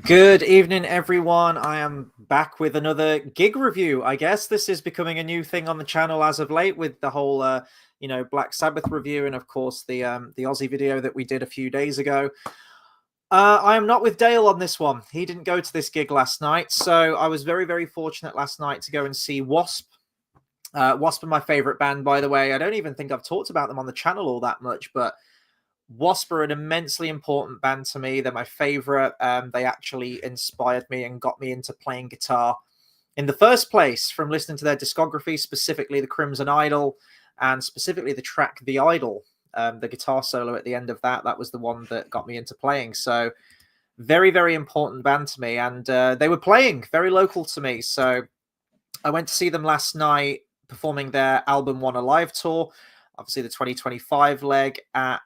Good evening, everyone. I am back with another gig review. I guess this is becoming a new thing on the channel as of late, with the whole, Black Sabbath review, and of course the Aussie video that we did a few days ago. I am not with Dale on this one. He didn't go to this gig last night, so I was very, very fortunate last night to go and see Wasp. Wasp are my favorite band, by the way. I don't even think I've talked about them on the channel all that much, but Wasp are an immensely important band to me. They're my favorite. They actually inspired me and got me into playing guitar in the first place from listening to their discography, specifically the Crimson Idol and specifically the track The Idol. The guitar solo at the end of that was the one that got me into playing. So very, very important band to me. And they were playing very local to me. So I went to see them last night performing their Album One Alive tour, obviously the 2025 leg at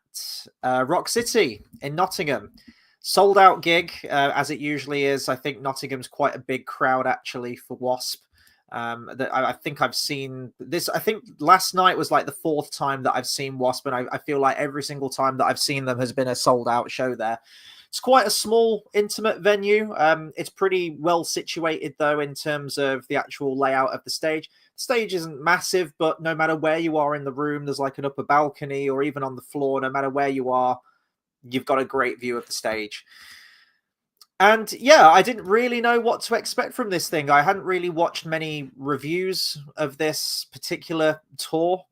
Rock City in Nottingham. Sold out gig, as it usually is. I think Nottingham's quite a big crowd actually for Wasp. I think I've seen this. I think last night was like the fourth time that I've seen Wasp, and I feel like every single time that I've seen them has been a sold out show there. It's quite a small, intimate venue. It's pretty well situated, though, in terms of the actual layout of the stage. The stage isn't massive, but no matter where you are in the room, there's like an upper balcony, or even on the floor, no matter where you are, you've got a great view of the stage. And yeah, I didn't really know what to expect from this thing. I hadn't really watched many reviews of this particular tour.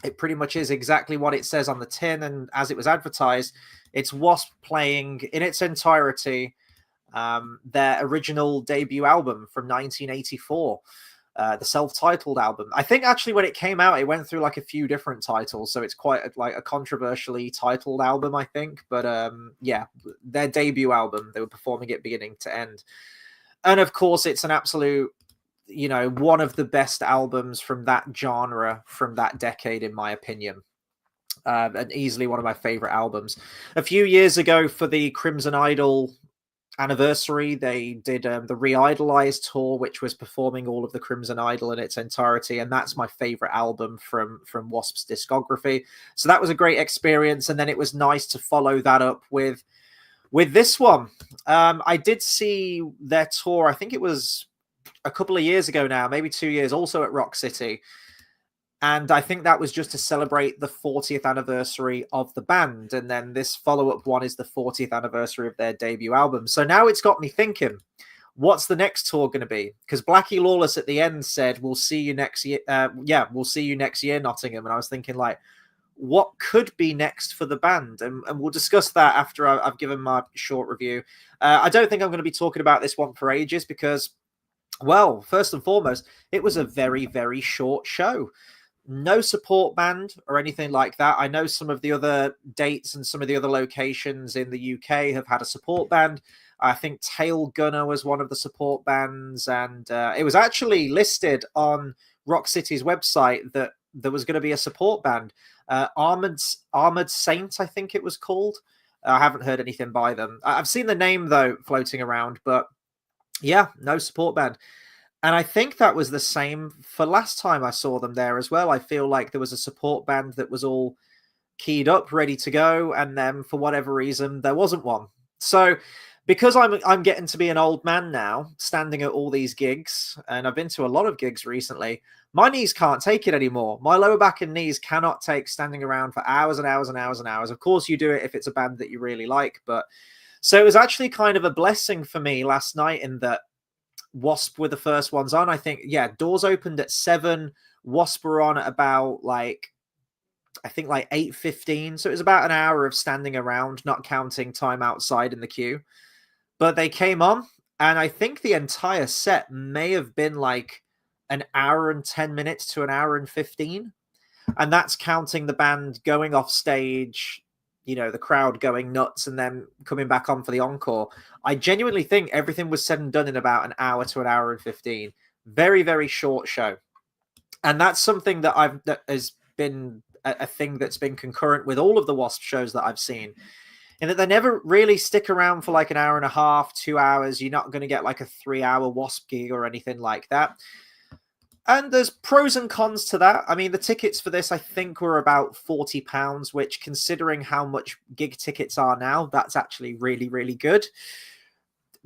It pretty much is exactly what it says on the tin, and as it was advertised, it's Wasp playing in its entirety their original debut album from 1984, the self-titled album. I think actually when it came out, it went through like a few different titles, so it's quite like a controversially titled album, I think. But yeah, their debut album, they were performing it beginning to end, and of course, it's an absolute, one of the best albums from that genre, from that decade, in my opinion. And easily one of my favorite albums. A few years ago, for the Crimson Idol anniversary, they did the Re-Idolize tour, which was performing all of the Crimson Idol in its entirety, and that's my favorite album from Wasp's discography. So that was a great experience, and then it was nice to follow that up with this one. I did see their tour, I think it was a couple of years ago now, maybe 2 years, also at Rock City. And I think that was just to celebrate the 40th anniversary of the band. And then this follow-up one is the 40th anniversary of their debut album. So now it's got me thinking, what's the next tour going to be? Because Blackie Lawless at the end said, we'll see you next year. We'll see you next year, Nottingham. And I was thinking, like, what could be next for the band? And we'll discuss that after I've given my short review. I don't think I'm going to be talking about this one for ages because, well, first and foremost, it was a very, very short show. No support band or anything like that. I know some of the other dates and some of the other locations in the UK have had a support band. I think Tail Gunner was one of the support bands, and it was actually listed on Rock City's website that there was going to be a support band. Armored Saint, I think it was called. I haven't heard anything by them. I've seen the name, though, floating around, but yeah, no support band. And I think that was the same for last time I saw them there as well. I feel like there was a support band that was all keyed up, ready to go, and then for whatever reason, there wasn't one. So because I'm getting to be an old man now, standing at all these gigs, and I've been to a lot of gigs recently, my knees can't take it anymore. My lower back and knees cannot take standing around for hours and hours and hours and hours. Of course, you do it if it's a band that you really like, but so it was actually kind of a blessing for me last night in that Wasp were the first ones on. I think, yeah, doors opened at 7. Wasp were on at about I think 8:15. So it was about an hour of standing around, not counting time outside in the queue. But they came on, and I think the entire set may have been like an hour and 10 minutes to an hour and 15. And that's counting the band going off stage, the crowd going nuts and then coming back on for the encore. I genuinely think everything was said and done in about an hour to an hour and 15. Very, very short show. And that's something that has been a thing that's been concurrent with all of the Wasp shows that I've seen, in that they never really stick around for like an hour and a half, 2 hours. You're not going to get like a 3-hour Wasp gig or anything like that. And there's pros and cons to that. I mean, the tickets for this, I think, were about £40, which, considering how much gig tickets are now, that's actually really, really good.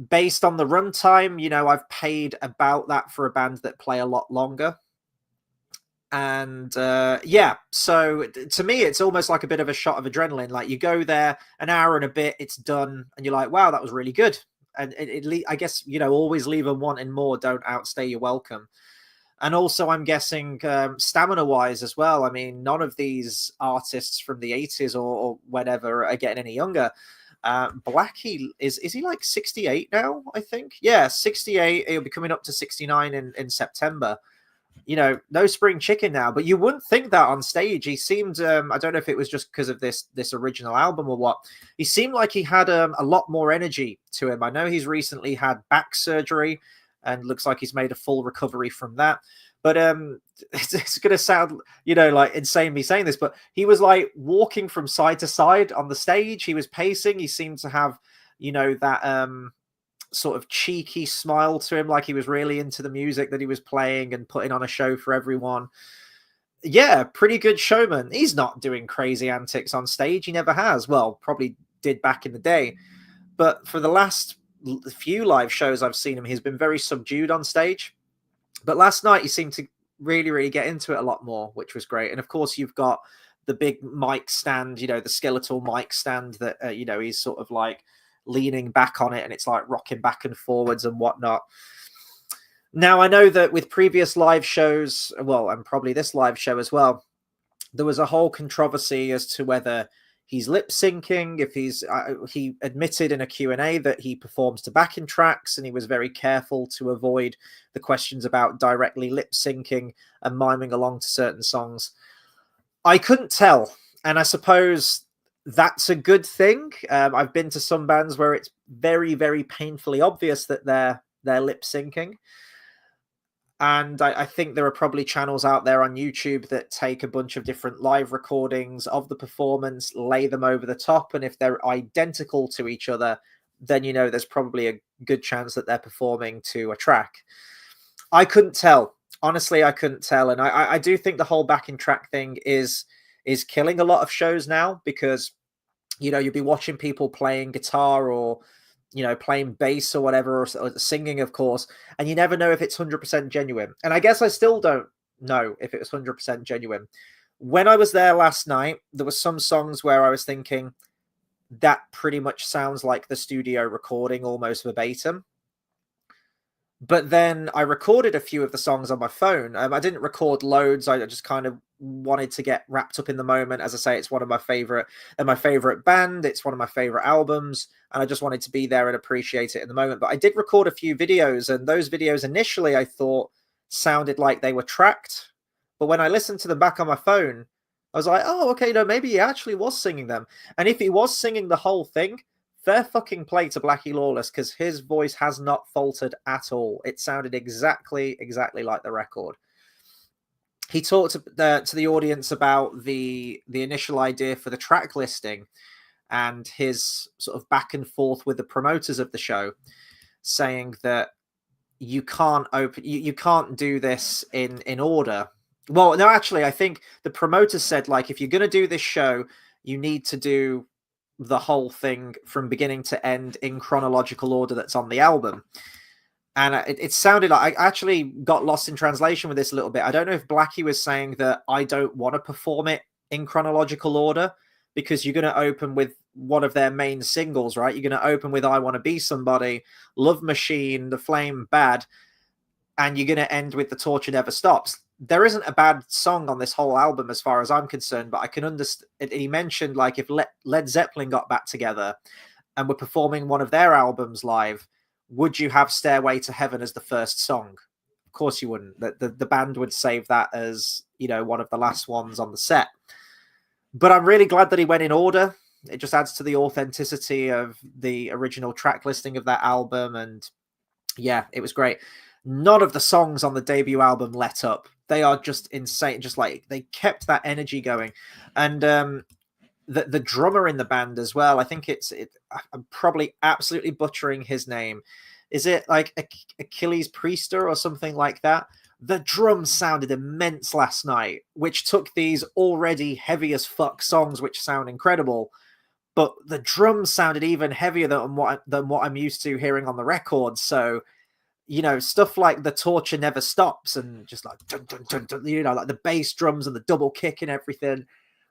based on the runtime, you know, I've paid about that for a band that play a lot longer. And yeah, so to me, it's almost like a bit of a shot of adrenaline. Like, you go there, an hour and a bit, it's done, and you're like, wow, that was really good. And I guess, you know, always leave them wanting more. Don't outstay your welcome. And also, I'm guessing stamina wise as well. I mean, none of these artists from the 80s or whatever are getting any younger. Blackie is he like 68 now? I think, yeah, 68. He'll be coming up to 69 in September. You know, no spring chicken now, but you wouldn't think that on stage. He seemed, I don't know if it was just because of this original album or what. He seemed like he had a lot more energy to him. I know he's recently had back surgery and looks like he's made a full recovery from that. But it's going to sound, you know, like insane me saying this, but he was like walking from side to side on the stage. He was pacing. He seemed to have, you know, that sort of cheeky smile to him, like he was really into the music that he was playing and putting on a show for everyone. Yeah, pretty good showman. He's not doing crazy antics on stage. He never has. Well, probably did back in the day. But for the last few live shows I've seen him, he's been very subdued on stage. But last night he seemed to really, really get into it a lot more, which was great. And of course, you've got the big mic stand, you know, the skeletal mic stand that, you know, he's sort of like leaning back on it, and it's like rocking back and forwards and whatnot. Now, I know that with previous live shows, well, and probably this live show as well, there was a whole controversy as to whether he's lip syncing. If he admitted in a Q&A that he performs to backing tracks, and he was very careful to avoid the questions about directly lip syncing and miming along to certain songs. I couldn't tell, and I suppose that's a good thing. I've been to some bands where it's very, very painfully obvious that they're lip syncing. And I think there are probably channels out there on YouTube that take a bunch of different live recordings of the performance, lay them over the top. And if they're identical to each other, then, you know, there's probably a good chance that they're performing to a track. I couldn't tell. Honestly, I couldn't tell. And I do think the whole backing track thing is killing a lot of shows now, because, you know, you'll be watching people playing guitar or, you know, playing bass or whatever, or singing, of course, and you never know if it's 100% genuine. And I guess I still don't know if it was 100% genuine. When I was there last night, there were some songs where I was thinking that pretty much sounds like the studio recording almost verbatim. But then I recorded a few of the songs on my phone. I didn't record loads. I just kind of wanted to get wrapped up in the moment. As I say, it's one of my favorite band. It's one of my favorite albums. And I just wanted to be there and appreciate it in the moment. But I did record a few videos, and those videos initially I thought sounded like they were tracked. But when I listened to them back on my phone, I was like, oh, okay, no, maybe he actually was singing them. And if he was singing the whole thing, fair fucking play to Blackie Lawless, because his voice has not faltered at all. It sounded exactly like the record. He talked to the audience about the initial idea for the track listing and his sort of back and forth with the promoters of the show, saying that you can't do this in order. Well, no, actually, I think the promoters said, like, if you're going to do this show, you need to do the whole thing from beginning to end in chronological order that's on the album. And it sounded like I actually got lost in translation with this a little bit. I don't know if Blackie was saying that I don't want to perform it in chronological order, because you're going to open with one of their main singles, right? You're going to open with I Want to Be Somebody, Love Machine, The Flame, Bad, and you're going to end with The Torture Never Stops. There isn't a bad song on this whole album as far as I'm concerned, but I can understand. He mentioned, like, if Led Zeppelin got back together and were performing one of their albums live, would you have Stairway to Heaven as the first song? Of course you wouldn't. The band would save that as, you know, one of the last ones on the set. But I'm really glad that he went in order. It just adds to the authenticity of the original track listing of that album. And yeah, it was great. None of the songs on the debut album let up. They are just insane. Just like, they kept that energy going. And the drummer in the band as well, I think I'm probably absolutely butchering his name. Is it like Achilles Priester or something like that? The drums sounded immense last night, which took these already heavy as fuck songs, which sound incredible, but the drums sounded even heavier than what I'm used to hearing on the record. So, you know, stuff like The Torture Never Stops and just like dun, dun, dun, dun, you know, like the bass drums and the double kick and everything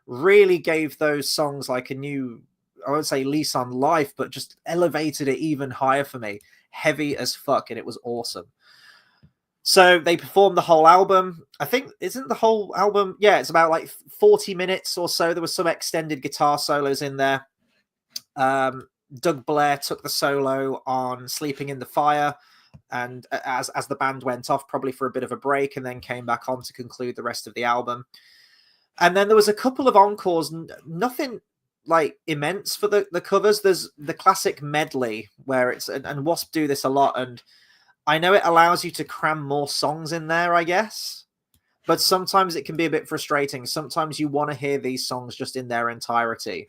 really gave those songs like a new, I won't say lease on life, but just elevated it even higher for me. Heavy as fuck, and it was awesome. So they performed the whole album. I think, isn't the whole album? Yeah, it's about like 40 minutes or so. There was some extended guitar solos in there. Doug Blair took the solo on Sleeping in the Fire, and as the band went off, probably for a bit of a break, and then came back on to conclude the rest of the album. And then there was a couple of encores, nothing like immense for the covers. There's the classic medley where it's, and W.A.S.P do this a lot, and I know it allows you to cram more songs in there, I guess, but sometimes it can be a bit frustrating. Sometimes you want to hear these songs just in their entirety,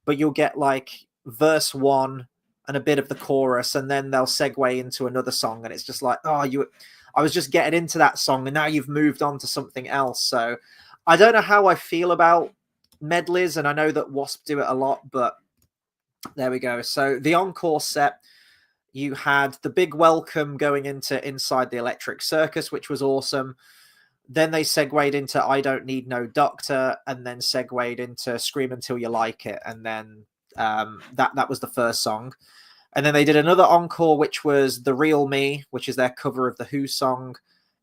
but you'll get like verse 1 and a bit of the chorus, and then they'll segue into another song, and it's just like, oh, I was just getting into that song, and now you've moved on to something else. So I don't know how I feel about medleys, and I know that W.A.S.P do it a lot, but there we go. So the encore set, you had the big welcome going into Inside the Electric Circus, which was awesome. Then they segued into I Don't Need No Doctor, and then segued into Scream Until You Like It. And then that was the first song. And then they did another encore, which was The Real Me, which is their cover of the Who song,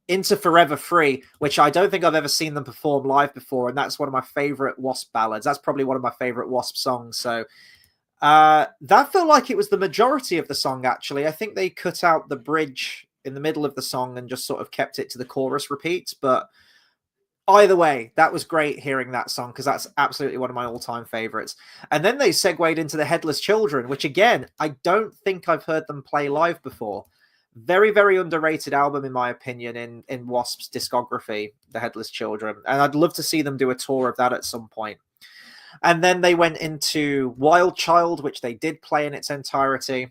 into Forever Free, which I don't think I've ever seen them perform live before. And that's one of my favorite W.A.S.P ballads. That's probably one of my favorite W.A.S.P songs. So that felt like it was the majority of the song, actually. I think they cut out the bridge in the middle of the song and just sort of kept it to the chorus repeats. But either way, that was great hearing that song, because that's absolutely one of my all-time favorites. And then they segued into the Headless Children, which, again, I don't think I've heard them play live before. Very, very underrated album, in my opinion, in W.A.S.P's discography, the Headless Children. And I'd love to see them do a tour of that at some point. And then they went into Wild Child, which they did play in its entirety.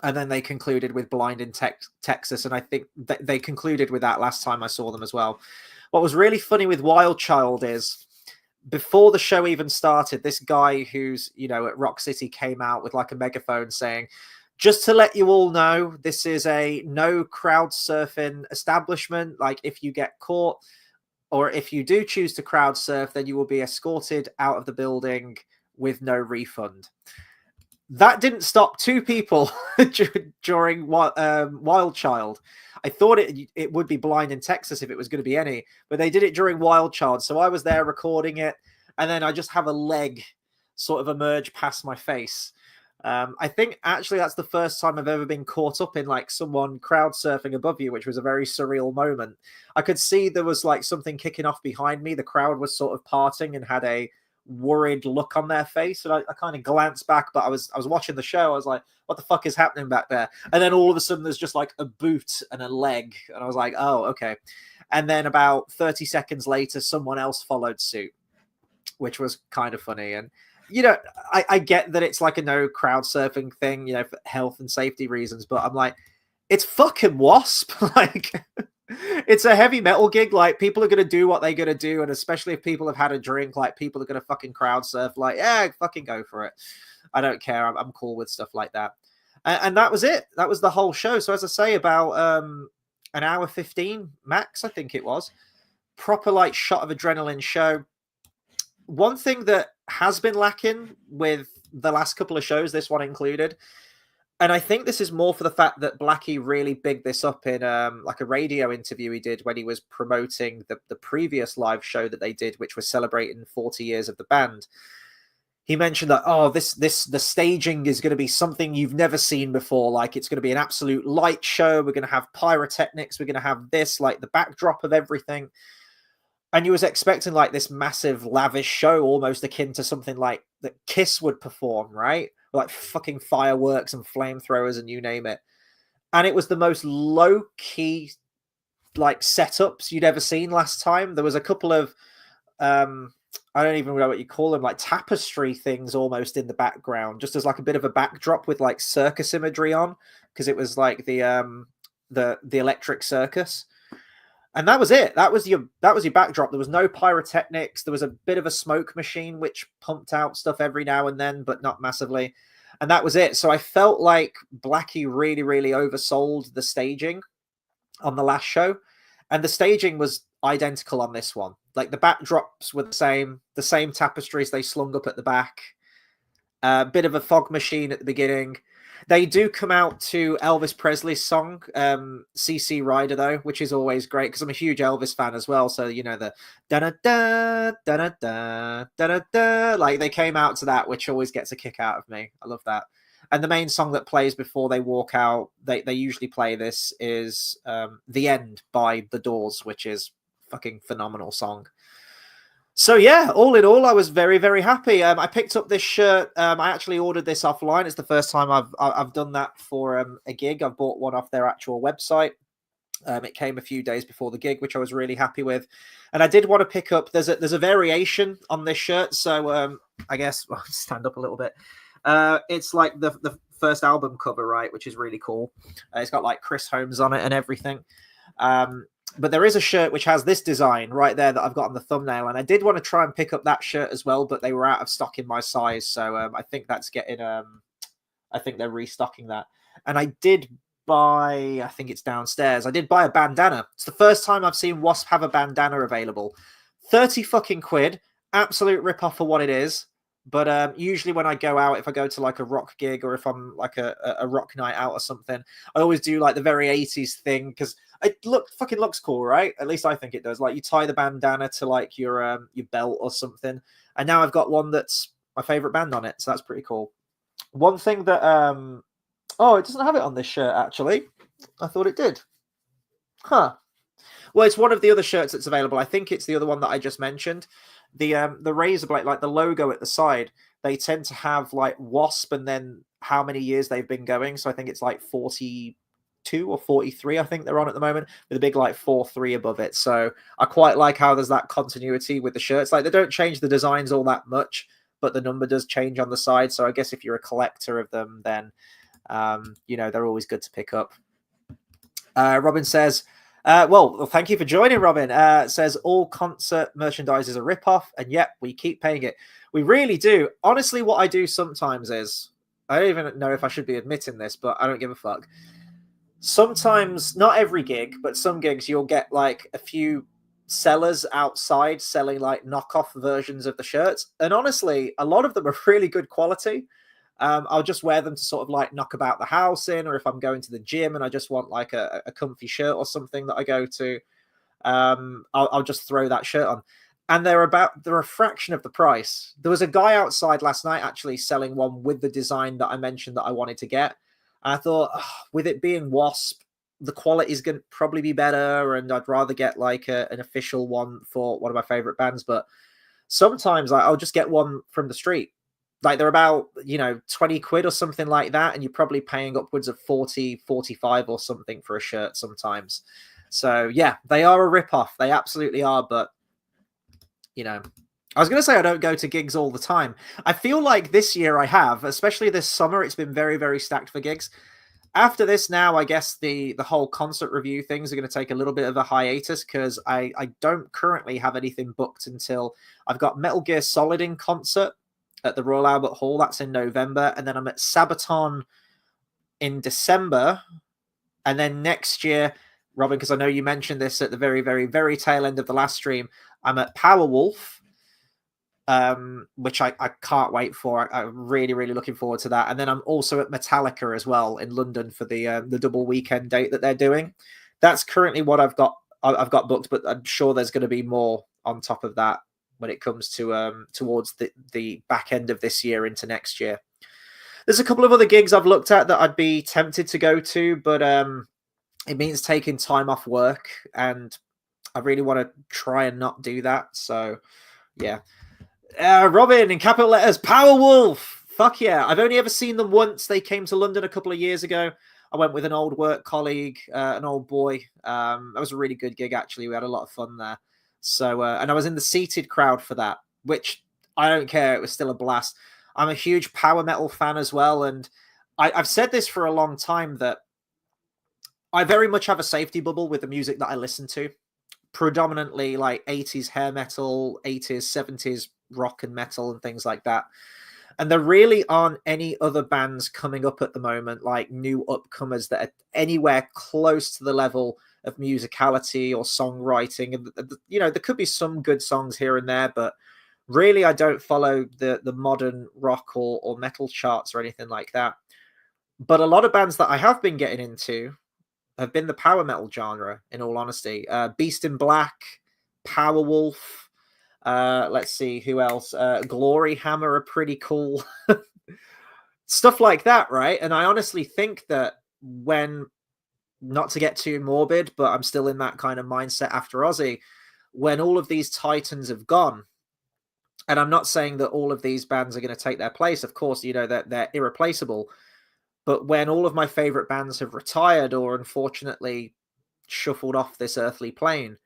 And then they concluded with Blind in Texas. And I think they concluded with that last time I saw them as well. What was really funny with Wild Child is, before the show even started, this guy who's, you know, at Rock City came out with like a megaphone saying, just to let you all know, this is a no crowd surfing establishment. Like, if you get caught, or if you do choose to crowd surf, then you will be escorted out of the building with no refund. That didn't stop two people during Wild Child. I thought it would be Blind in Texas if it was going to be any, but they did it during Wild Child. So I was there recording it, and then I just have a leg sort of emerge past my face. I think actually that's the first time I've ever been caught up in like someone crowd surfing above you, which was a very surreal moment. I could see there was like something kicking off behind me. The crowd was sort of parting and had a worried look on their face, and I kind of glanced back, but I was watching the show. I was like, what the fuck is happening back there? And then all of a sudden there's just like a boot and a leg, and I was like, oh, okay. And then about 30 seconds later, someone else followed suit, which was kind of funny. And you know, I get that it's like a no crowd surfing thing, you know, for health and safety reasons, but I'm like, it's fucking W.A.S.P. Like, it's a heavy metal gig. Like, people are going to do what they're going to do. And especially if people have had a drink, like, people are going to fucking crowd surf. Like, yeah, fucking go for it. I don't care. I'm cool with stuff like that. And that was it. That was the whole show. So as I say, about an hour 15 max, I think it was. Proper, like, shot of adrenaline show. One thing that has been lacking with the last couple of shows, this one included, and I think this is more for the fact that Blackie really bigged this up in like a radio interview he did when he was promoting the previous live show that they did, which was celebrating 40 years of the band. He mentioned that, oh, the staging is going to be something you've never seen before. Like, it's going to be an absolute light show. We're going to have pyrotechnics. We're going to have this, like the backdrop of everything. And you was expecting like this massive lavish show, almost akin to something like that Kiss would perform, right? Like fucking fireworks and flamethrowers and you name it. And it was the most low-key like setups you'd ever seen last time. There was a couple of I don't even know what you call them, like tapestry things almost in the background, just as like a bit of a backdrop with like circus imagery on, because it was like the electric circus. And that was it. That was your backdrop. There was no pyrotechnics. There was a bit of a smoke machine which pumped out stuff every now and then, but not massively. And that was it. So I felt like Blackie really, really oversold the staging on the last show, and the staging was identical on this one. Like the backdrops were the same tapestries they slung up at the back. A bit of a fog machine at the beginning. They do come out to Elvis Presley's song, CC Rider, though, which is always great because I'm a huge Elvis fan as well. So, you know, the da-da-da, da-da-da, da-da-da, like they came out to that, which always gets a kick out of me. I love that. And the main song that plays before they walk out, they usually play this, is The End by The Doors, which is fucking phenomenal song. So yeah, all in all, I was very, very happy. I picked up this shirt. I actually ordered this offline. It's the first time I've done that for a gig. I've bought one off their actual website. It came a few days before the gig, which I was really happy with. And I did want to pick up. There's a variation on this shirt. So I guess I'll stand up a little bit. It's like the first album cover, right, which is really cool. It's got like Chris Holmes on it and everything. But there is a shirt which has this design right there that I've got on the thumbnail, and I did want to try and pick up that shirt as well, but they were out of stock in my size, so I think that's getting I think they're restocking that. And I did buy, I think it's downstairs, I did buy a bandana. It's the first time I've seen Wasp have a bandana available. 30 fucking quid, absolute rip off for what it is. But usually when I go out, if I go to like a rock gig or if I'm like a rock night out or something, I always do like the very 80s thing because it fucking looks cool, right? At least I think it does. Like you tie the bandana to like your belt or something. And now I've got one that's my favorite band on it, so that's pretty cool. One thing that oh, it doesn't have it on this shirt actually. I thought it did. Huh. Well, it's one of the other shirts that's available. I think it's the other one that I just mentioned. The razor blade, like the logo at the side, they tend to have like Wasp and then how many years they've been going. So I think it's like 42 or 43, I think they're on at the moment, with a big like 4-3 above it. So I quite like how there's that continuity with the shirts. Like they don't change the designs all that much, but the number does change on the side. So I guess if you're a collector of them, then you know, they're always good to pick up. Robin says, well, thank you for joining, Robin. Says all concert merchandise is a ripoff, and yet we keep paying it. We really do. Honestly, what I do sometimes is, I don't even know if I should be admitting this, but I don't give a fuck. Sometimes, not every gig, but some gigs, you'll get like a few sellers outside selling like knockoff versions of the shirts. And honestly, a lot of them are really good quality. I'll just wear them to sort of like knock about the house in, or if I'm going to the gym and I just want like a comfy shirt or something that I go to, I'll just throw that shirt on. And they're a fraction of the price. There was a guy outside last night actually selling one with the design that I mentioned that I wanted to get. And I thought, with it being Wasp, the quality is going to probably be better, and I'd rather get like an official one for one of my favorite bands. But sometimes I'll just get one from the street. Like they're about, 20 quid or something like that. And you're probably paying upwards of 40, 45 or something for a shirt sometimes. So yeah, they are a ripoff. They absolutely are. But, I was going to say I don't go to gigs all the time. I feel like this year I have, especially this summer. It's been very, very stacked for gigs. After this now, I guess the whole concert review things are going to take a little bit of a hiatus because I don't currently have anything booked until I've got Metal Gear Solid in concert at the Royal Albert Hall. That's in November. And then I'm at Sabaton in December. And then next year, Robin, because I know you mentioned this at the very, very, very tail end of the last stream, I'm at Powerwolf, which I can't wait for. I'm really, really looking forward to that. And then I'm also at Metallica as well in London for the double weekend date that they're doing. That's currently what I've got booked, but I'm sure there's going to be more on top of that when it comes to towards the back end of this year into next year. There's a couple of other gigs I've looked at that I'd be tempted to go to, but it means taking time off work, and I really want to try and not do that. So, yeah. Robin, in capital letters, Powerwolf! Fuck yeah. I've only ever seen them once. They came to London a couple of years ago. I went with an old work colleague, an old boy. That was a really good gig, actually. We had a lot of fun there. So, and I was in the seated crowd for that, which I don't care. It was still a blast. I'm a huge power metal fan as well. And I've said this for a long time that I very much have a safety bubble with the music that I listen to. predominantly like 80s hair metal, 80s, 70s rock and metal and things like that. And there really aren't any other bands coming up at the moment, like new upcomers that are anywhere close to the level of musicality or songwriting. And, you know, there could be some good songs here and there, but really I don't follow the modern rock or metal charts or anything like that. But a lot of bands that I have been getting into have been the power metal genre, in all honesty. Beast in Black, Powerwolf, let's see who else. Glory Hammer are pretty cool. Stuff like that, right? And I honestly think that when, not to get too morbid, but I'm still in that kind of mindset after Ozzy, when all of these titans have gone, and I'm not saying that all of these bands are going to take their place. Of course, you know, they're irreplaceable. But when all of my favorite bands have retired or unfortunately shuffled off this earthly plane,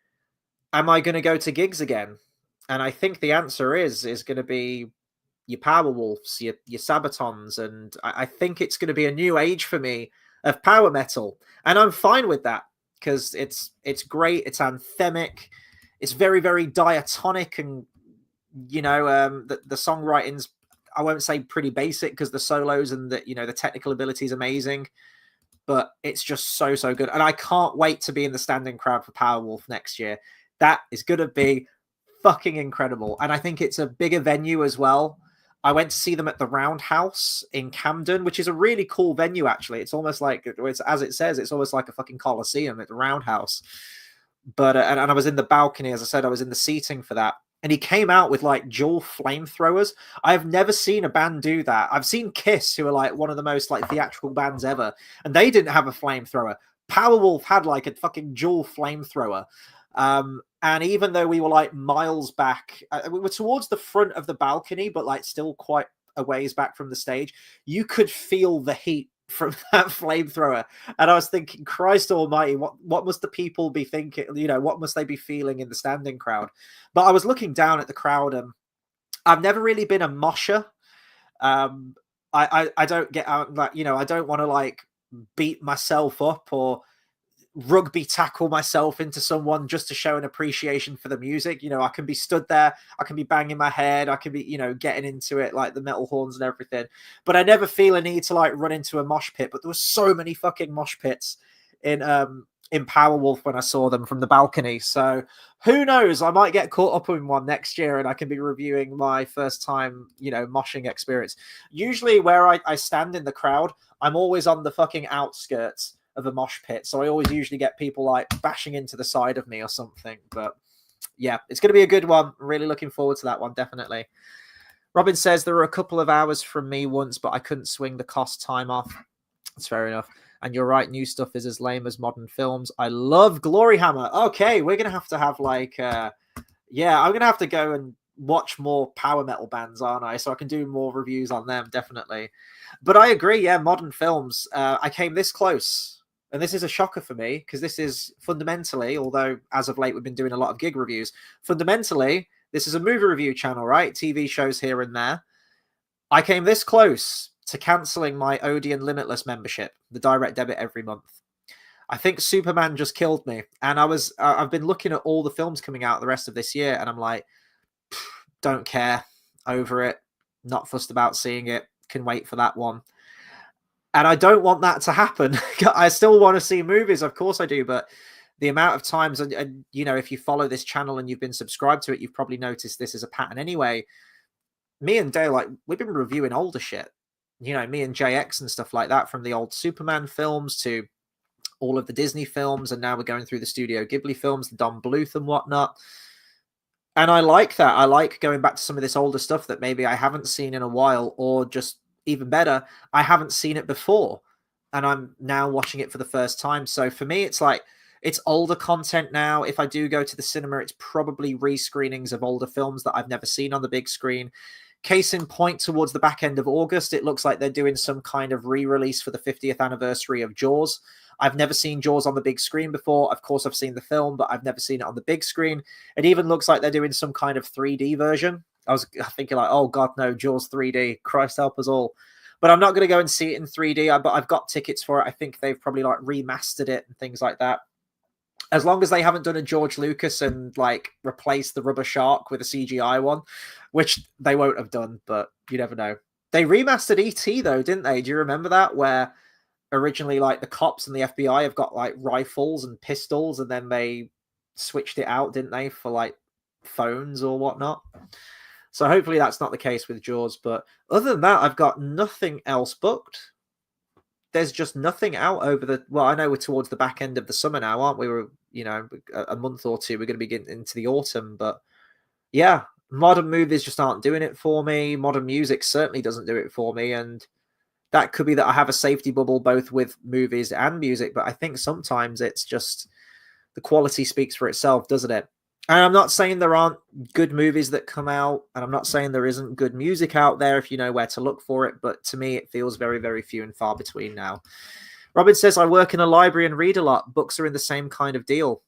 am I going to go to gigs again? And I think the answer is going to be your Powerwolves, your Sabatons, and I think it's going to be a new age for me of power metal, and I'm fine with that because it's great, it's anthemic, it's very, very diatonic, and you know, the songwriting's, I won't say pretty basic because the solos and the, you know, the technical ability is amazing, but it's just so good, and I can't wait to be in the standing crowd for Powerwolf next year. That is going to be fucking incredible, and I think it's a bigger venue as well. I went to see them at the Roundhouse in Camden, which is a really cool venue, actually. It's almost like, it's, as it says, it's almost like a fucking Coliseum at the Roundhouse. But and I was in the balcony, as I said, I was in the seating for that. And he came out with like dual flamethrowers. I've never seen a band do that. I've seen Kiss, who are like one of the most like theatrical bands ever, and they didn't have a flamethrower. Powerwolf had like a fucking dual flamethrower. And even though we were like miles back, we were towards the front of the balcony, but like still quite a ways back from the stage, you could feel the heat from that flamethrower. And I was thinking, Christ almighty, what must the people be thinking? You know, what must they be feeling in the standing crowd? But I was looking down at the crowd, and I've never really been a mosher. I don't get out, like, you know, I don't want to like beat myself up or rugby tackle myself into someone just to show an appreciation for the music. You know, I can be stood there, I can be banging my head, I can be, you know, getting into it like the metal horns and everything, but I never feel a need to like run into a mosh pit. But there were so many fucking mosh pits in Powerwolf when I saw them from the balcony. So who knows, I might get caught up in one next year and I can be reviewing my first time, you know, moshing experience. Usually where I stand in the crowd, I'm always on the fucking outskirts of a mosh pit, so I always usually get people like bashing into the side of me or something. But yeah, it's going to be a good one. Really looking forward to that one, definitely. Robin says there were a couple of hours from me once, but I couldn't swing the cost time off. That's fair enough. And you're right, new stuff is as lame as modern films. I love Glory Hammer. Okay, we're going to have like yeah, I'm going to have to go and watch more power metal bands, aren't I? So I can do more reviews on them, definitely. But I agree, yeah, modern films. I came this close. And this is a shocker for me, because this is fundamentally, although as of late we've been doing a lot of gig reviews, fundamentally, this is a movie review channel, right? TV shows here and there. I came this close to cancelling my Odeon Limitless membership, the direct debit every month. I think Superman just killed me. And I've been looking at all the films coming out the rest of this year, and I'm like, don't care, over it, not fussed about seeing it, can wait for that one. And I don't want that to happen. I still want to see movies, of course I do, but the amount of times, and you know, if you follow this channel and you've been subscribed to it, you've probably noticed this as a pattern anyway. Me and Dale, like, we've been reviewing older shit. You know, me and JX and stuff like that, from the old Superman films to all of the Disney films, and now we're going through the Studio Ghibli films, the Don Bluth and whatnot. And I like that. I like going back to some of this older stuff that maybe I haven't seen in a while, or just even better, I haven't seen it before, and I'm now watching it for the first time. So for me, it's like, it's older content now. If I do go to the cinema, it's probably rescreenings of older films that I've never seen on the big screen. Case in point, towards the back end of August, it looks like they're doing some kind of re-release for the 50th anniversary of Jaws. I've never seen Jaws on the big screen before. Of course, I've seen the film, but I've never seen it on the big screen. It even looks like they're doing some kind of 3D version. I was thinking like, oh God, no, Jaws 3D, Christ help us all. But I'm not going to go and see it in 3D, but I've got tickets for it. I think they've probably like remastered it and things like that. As long as they haven't done a George Lucas and like replaced the rubber shark with a CGI one, which they won't have done, but you never know. They remastered E.T. though, didn't they? Do you remember that? Where originally like the cops and the FBI have got like rifles and pistols, and then they switched it out, didn't they, for like phones or whatnot. So hopefully that's not the case with Jaws. But other than that, I've got nothing else booked. There's just nothing out over the, well, I know we're towards the back end of the summer now, aren't we? We're, you know, a month or two, we're going to be getting into the autumn. But yeah, modern movies just aren't doing it for me. Modern music certainly doesn't do it for me. And that could be that I have a safety bubble both with movies and music. But I think sometimes it's just the quality speaks for itself, doesn't it? And I'm not saying there aren't good movies that come out, and I'm not saying there isn't good music out there if you know where to look for it, but to me, it feels very, very few and far between now. Robin says, I work in a library and read a lot. Books are in the same kind of deal.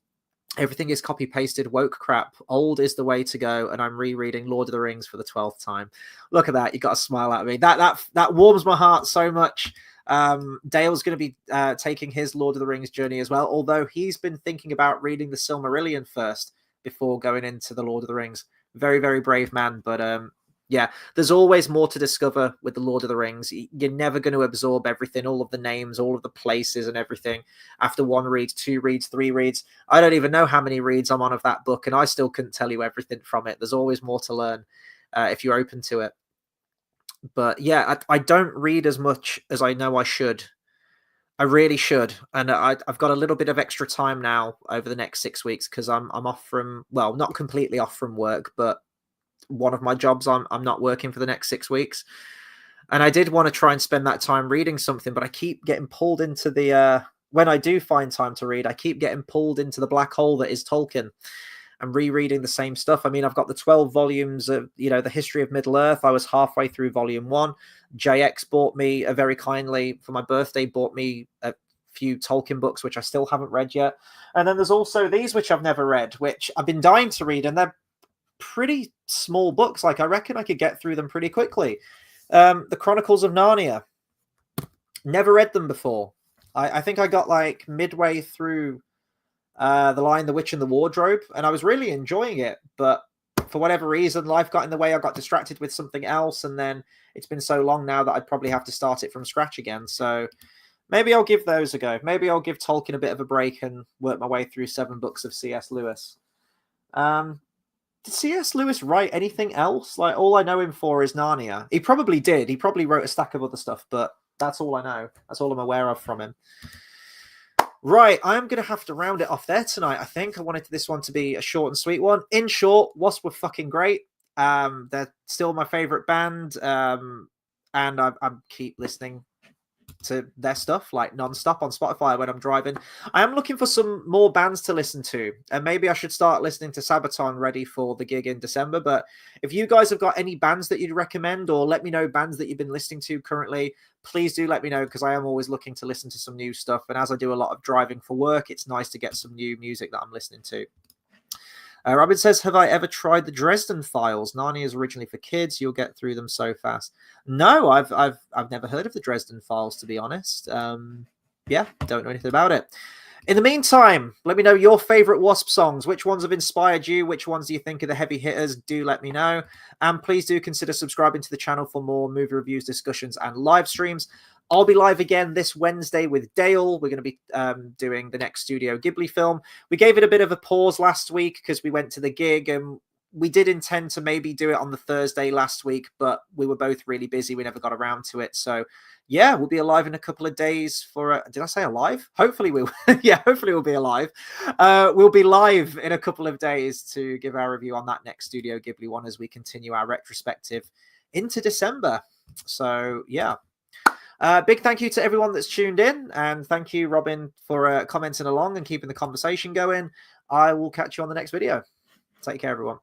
Everything is copy-pasted woke crap. Old is the way to go, and I'm rereading Lord of the Rings for the 12th time. Look at that. You got a smile at me. That warms my heart so much. Dale's going to be taking his Lord of the Rings journey as well, although he's been thinking about reading the Silmarillion first before going into the Lord of the Rings. Very, very brave man. But yeah, there's always more to discover with the Lord of the Rings. You're never going to absorb everything, all of the names, all of the places and everything after one read, two reads, three reads. I don't even know how many reads I'm on of that book, and I still couldn't tell you everything from it. There's always more to learn if you're open to it. But yeah, I don't read as much as I know I should. I really should, and I've got a little bit of extra time now over the next 6 weeks because I'm off from, well, not completely off from work, but one of my jobs I'm not working for the next 6 weeks, and I did want to try and spend that time reading something, but I keep getting pulled into the when I do find time to read, I keep getting pulled into the black hole that is Tolkien. I'm rereading the same stuff. I mean, I've got the 12 volumes of, you know, the history of Middle Earth. I was halfway through volume 1. JX bought me very kindly for my birthday, bought me a few Tolkien books, which I still haven't read yet. And then there's also these, which I've never read, which I've been dying to read. And they're pretty small books. Like, I reckon I could get through them pretty quickly. The Chronicles of Narnia. Never read them before. I think I got like midway through The Lion, the Witch, and the Wardrobe, and I was really enjoying it, but for whatever reason, life got in the way. I got distracted with something else, and then it's been so long now that I'd probably have to start it from scratch again. So maybe I'll give those a go. Maybe I'll give Tolkien a bit of a break and work my way through 7 books of C.S. Lewis. Did C.S. Lewis write anything else? Like, all I know him for is Narnia. He probably did. He probably wrote a stack of other stuff, but that's all I know. That's all I'm aware of from him. Right, I'm going to have to round it off there tonight, I think. I wanted this one to be a short and sweet one. In short, Wasp were fucking great. They're still my favourite band, and I keep listening to their stuff like non-stop on Spotify when I'm driving. I am looking for some more bands to listen to, and maybe I should start listening to Sabaton ready for the gig in December. But if you guys have got any bands that you'd recommend, or let me know bands that you've been listening to currently, please do let me know, because I am always looking to listen to some new stuff. And as I do a lot of driving for work, it's nice to get some new music that I'm listening to. Robin says, have I ever tried the Dresden Files? Narnia is originally for kids. You'll get through them so fast. No, I've never heard of the Dresden Files, to be honest. Yeah, don't know anything about it. In the meantime, let me know your favorite Wasp songs. Which ones have inspired you? Which ones do you think are the heavy hitters? Do let me know. And please do consider subscribing to the channel for more movie reviews, discussions, and live streams. I'll be live again this Wednesday with Dale. We're going to be doing the next Studio Ghibli film. We gave it a bit of a pause last week because we went to the gig, and we did intend to maybe do it on the Thursday last week, but we were both really busy. We never got around to it. So yeah, we'll be alive in a couple of days for did I say alive? Hopefully we'll yeah, hopefully we'll be alive. We'll be live in a couple of days to give our review on that next Studio Ghibli one as we continue our retrospective into December. So yeah. Big thank you to everyone that's tuned in, and thank you, Robin, for commenting along and keeping the conversation going. I will catch you on the next video. Take care, everyone.